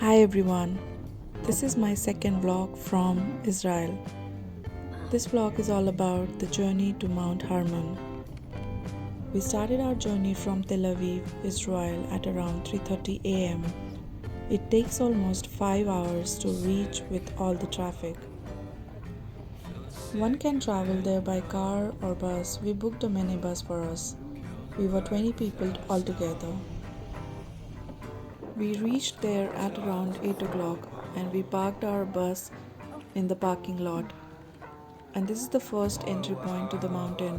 Hi everyone, this is my second vlog from Israel. This vlog is all about the journey to Mount Hermon. We started our journey from Tel Aviv, Israel at around 3:30 am. It takes almost 5 hours to reach with all the traffic. One can travel there by car or bus. We booked a minibus for us. We were 20 people altogether. We reached there at around 8 o'clock and we parked our bus in the parking lot. And this is the first entry point to the mountain.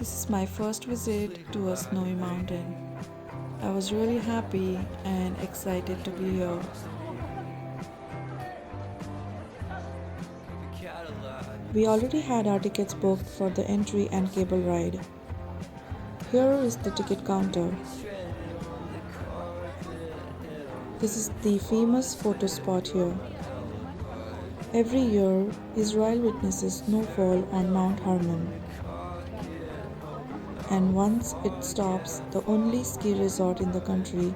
This is my first visit to a snowy mountain. I was really happy and excited to be here. We already had our tickets booked for the entry and cable ride. Here is the ticket counter. This is the famous photo spot here. Every year, Israel witnesses snowfall on Mount Hermon. And once it stops, the only ski resort in the country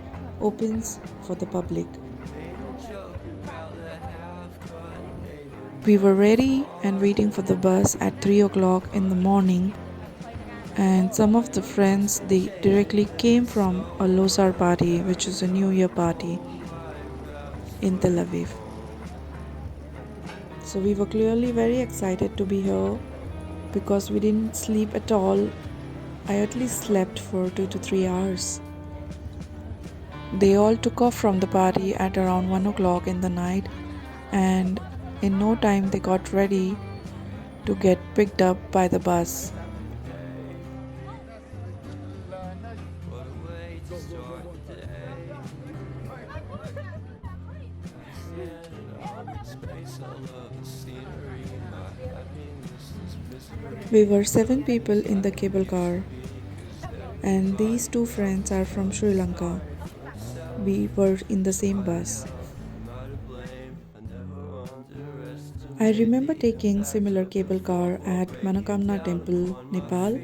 opens for the public. We were ready and waiting for the bus at 3 o'clock in the morning, and some of the friends, they directly came from a Losar party, which is a New Year party in Tel Aviv. So we were clearly very excited to be here because we didn't sleep at all. I at least slept for 2 to 3 hours. They all took off from the party at around 1 o'clock in the night, and in no time they got ready to get picked up by the bus. We were 7 people in the cable car, and these 2 friends are from Sri Lanka. We were in the same bus. I remember taking similar cable car at Manokamna Temple, Nepal,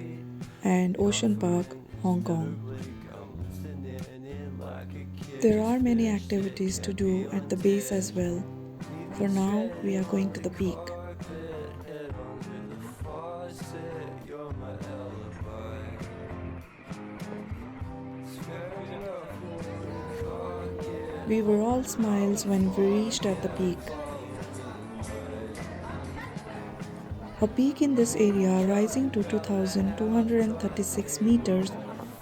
and Ocean Park, Hong Kong. There are many activities to do at the base as well. For now, we are going to the peak. We were all smiles when we reached at the peak. A peak in this area rising to 2,236 meters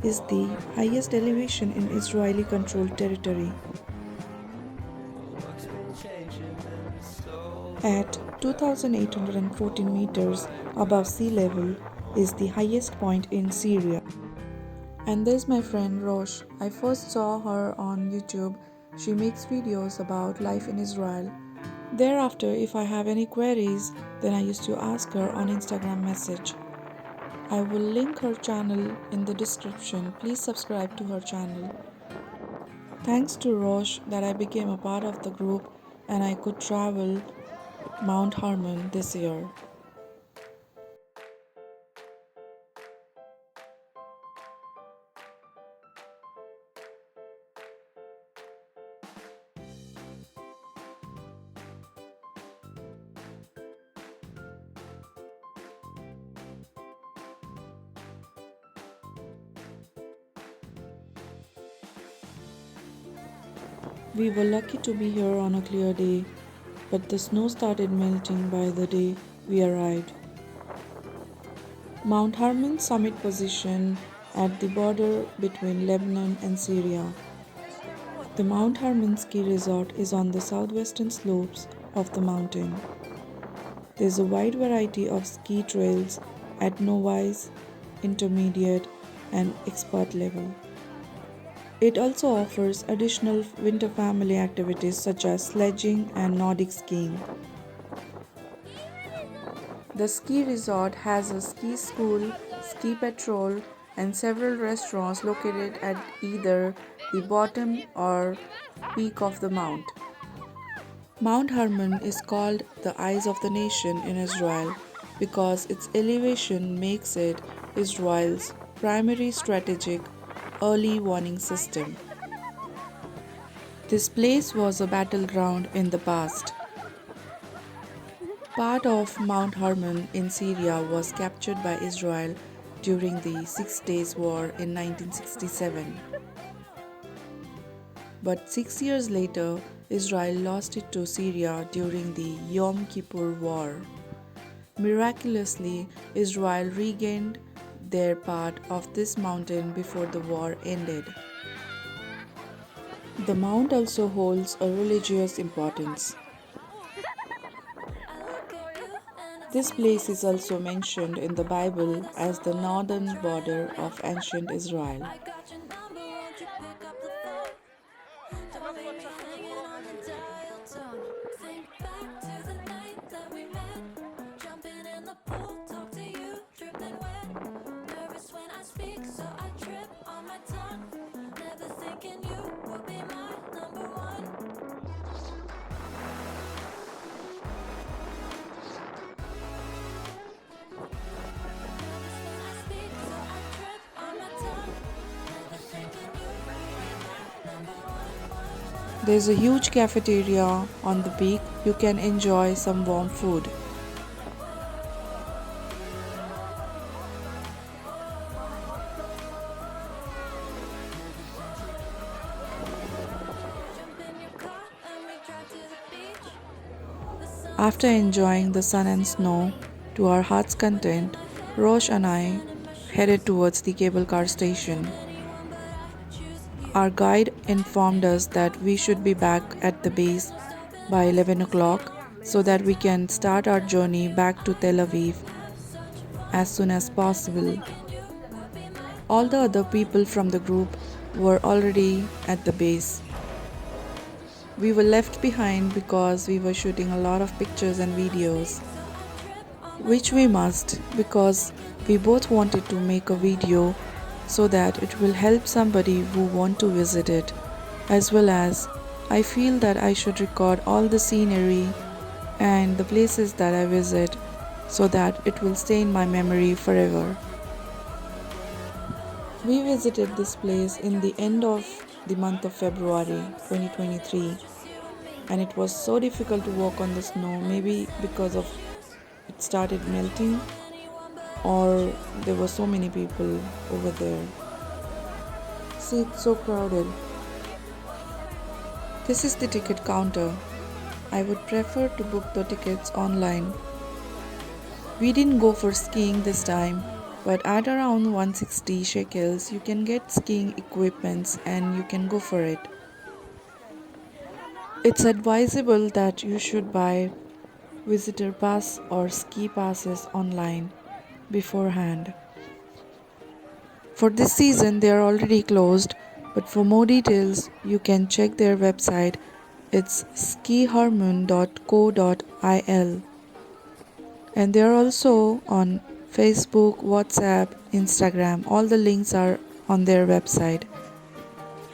is the highest elevation in Israeli controlled territory. At 2,814 meters above sea level is the highest point in Syria. And there's my friend Rosh. I first saw her on YouTube. She makes videos about life in Israel. Thereafter, if I have any queries, then I used to ask her on Instagram message. I will link her channel in the description. Please subscribe to her channel. Thanks to Rosh that I became a part of the group and I could travel Mount Hermon this year. We were lucky to be here on a clear day, but the snow started melting by the day we arrived. Mount Hermon summit position at the border between Lebanon and Syria. The Mount Hermon ski resort is on the southwestern slopes of the mountain. There is a wide variety of ski trails at novice, intermediate, and expert level. It also offers additional winter family activities such as sledging and Nordic skiing. The ski resort has a ski school, ski patrol, and several restaurants located at either the bottom or peak of the mount. Mount Hermon is called the Eyes of the Nation in Israel because its elevation makes it Israel's primary strategic early warning system. This place was a battleground in the past. Part of Mount Hermon in Syria was captured by Israel during the Six Days War in 1967. But 6 years later, Israel lost it to Syria during the Yom Kippur War. Miraculously, Israel regained their part of this mountain before the war ended. The mount also holds a religious importance. This place is also mentioned in the Bible as the northern border of ancient Israel. There's a huge cafeteria on the peak. You can enjoy some warm food. After enjoying the sun and snow to our heart's content, Rosh and I headed towards the cable car station. Our guide informed us that we should be back at the base by 11 o'clock so that we can start our journey back to Tel Aviv as soon as possible. All the other people from the group were already at the base. We were left behind because we were shooting a lot of pictures and videos, which we must because we both wanted to make a video so that it will help somebody who want to visit it, as well as I feel that I should record all the scenery and the places that I visit so that it will stay in my memory forever. We visited this place in the end of the month of February 2023, and it was so difficult to walk on the snow, maybe because of it started melting or there were so many people over there. See, it's so crowded. This is the ticket counter. I would prefer to book the tickets online. We didn't go for skiing this time, but at around 160 shekels you can get skiing equipments and you can go for it. It's advisable that you should buy visitor pass or ski passes online beforehand. For this season they are already closed, but for more details you can check their website. It's skiharmon.co.il, and they are also on Facebook, WhatsApp, Instagram. All the links are on their website.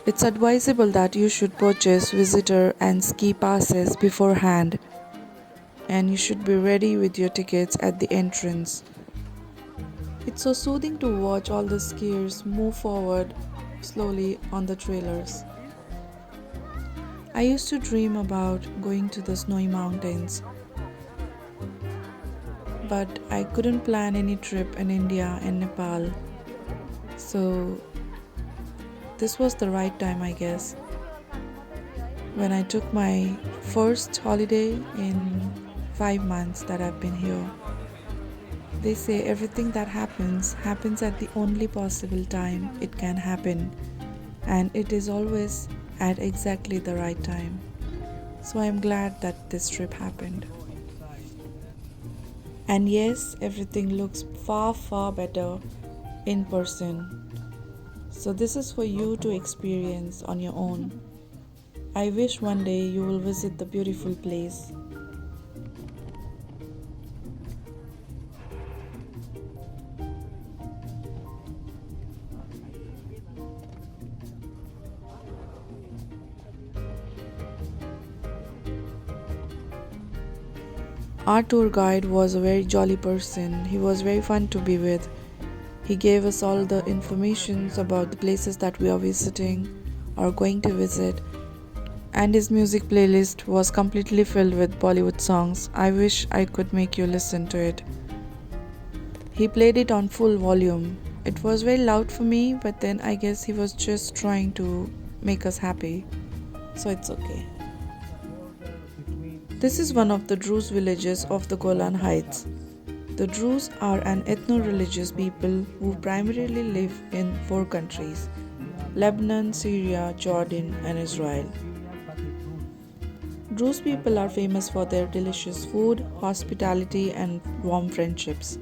It's advisable that you should purchase visitor and ski passes beforehand, and you should be ready with your tickets at the entrance. It's so soothing to watch all the skiers move forward slowly on the trailers. I used to dream about going to the snowy mountains, but I couldn't plan any trip in India and Nepal. So this was the right time, I guess, when I took my first holiday in 5 months that I've been here. They say everything that happens at the only possible time it can happen, and it is always at exactly the right time. So I'm glad that this trip happened. And yes, everything looks far, far better in person. So this is for you to experience on your own. I wish one day you will visit the beautiful place. Our tour guide was a very jolly person. He was very fun to be with. He gave us all the information about the places that we are visiting or going to visit. And his music playlist was completely filled with Bollywood songs. I wish I could make you listen to it. He played it on full volume. It was very loud for me, but then I guess he was just trying to make us happy. So it's okay. This is one of the Druze villages of the Golan Heights. The Druze are an ethno-religious people who primarily live in 4 countries: Lebanon, Syria, Jordan, and Israel. Druze people are famous for their delicious food, hospitality, and warm friendships.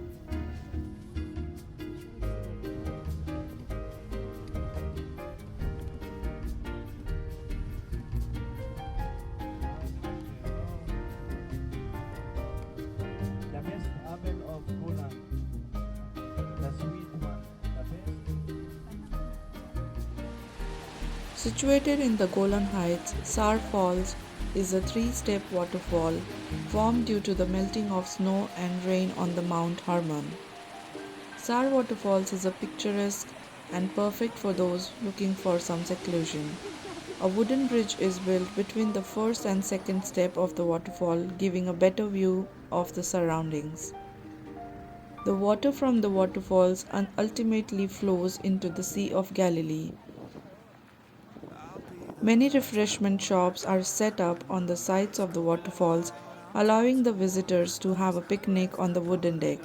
The best apple of Golan, the sweet one, the best. Situated in the Golan Heights, Sar Falls is a 3-step waterfall formed due to the melting of snow and rain on the Mount Hermon. Sar Waterfalls is a picturesque and perfect for those looking for some seclusion. A wooden bridge is built between the first and second step of the waterfall, giving a better view of the surroundings. The water from the waterfalls ultimately flows into the Sea of Galilee. Many refreshment shops are set up on the sides of the waterfalls, allowing the visitors to have a picnic on the wooden deck.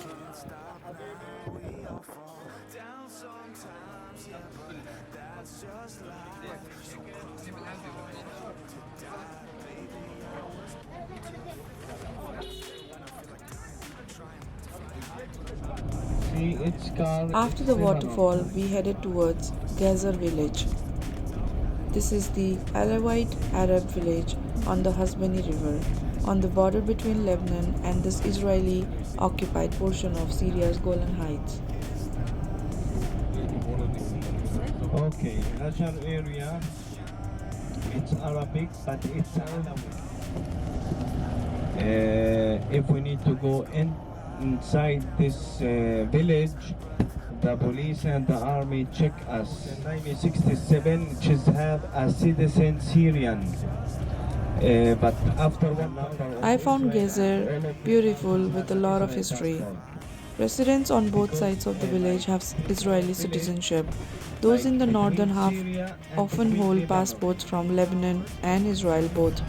See, its car After is the Lebanon. waterfall, we headed towards Gezer village. This is the Alawite Arab village on the Hasbani River, on the border between Lebanon and this Israeli occupied portion of Syria's Golan Heights. Okay, Hajar area, it's Arabic, but it's Alawi. If we need to go inside this village, the police and the army check us. In 1967, just have a citizen Syrian. But after one number I found Gezer beautiful with a lot of history. Residents on both sides of the village have Israeli citizenship. Those in the northern half often hold passports from Lebanon and Israel both.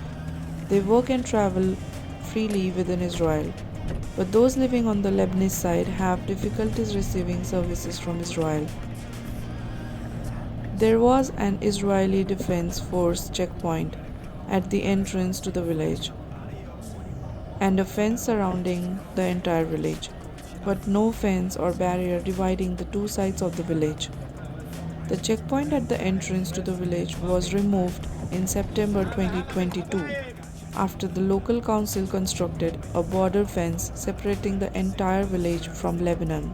They work and travel freely within Israel. But those living on the Lebanese side have difficulties receiving services from Israel. There was an Israeli Defense Force checkpoint at the entrance to the village and a fence surrounding the entire village, but no fence or barrier dividing the 2 sides of the village. The checkpoint at the entrance to the village was removed in September 2022 after the local council constructed a border fence separating the entire village from Lebanon.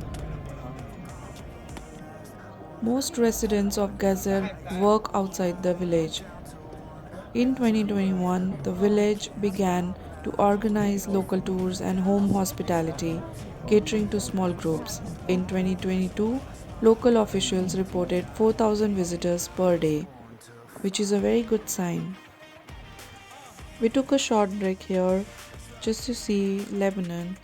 Most residents of Gezer work outside the village. In 2021, the village began to organize local tours and home hospitality, catering to small groups. In 2022, local officials reported 4,000 visitors per day, which is a very good sign. We took a short break here just to see Lebanon,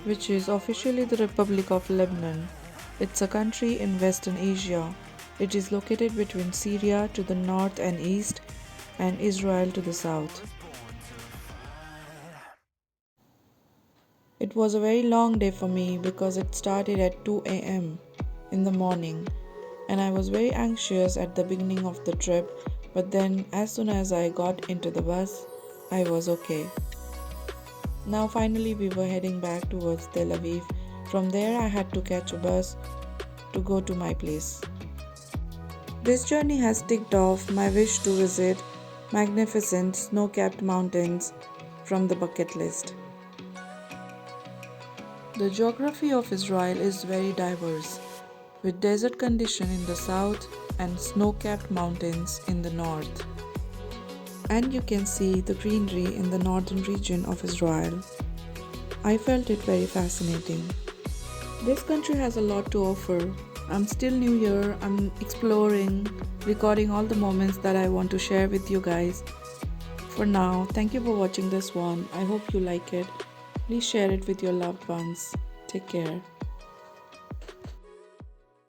which is officially the Republic of Lebanon. It's a country in Western Asia. It is located between Syria to the north and east and Israel to the south. It was a very long day for me because it started at 2 a.m. in the morning, and I was very anxious at the beginning of the trip, but then as soon as I got into the bus, I was okay. Now finally we were heading back towards Tel Aviv. From there I had to catch a bus to go to my place. This journey has ticked off my wish to visit magnificent snow-capped mountains from the bucket list. The geography of Israel is very diverse, with desert condition in the south and snow-capped mountains in the north. And you can see the greenery in the northern region of Israel. I felt it very fascinating. This country has a lot to offer, I'm still new here. I'm exploring, recording all the moments that I want to share with you guys. For now, thank you for watching this one. I hope you like it. Please share it with your loved ones. Take care.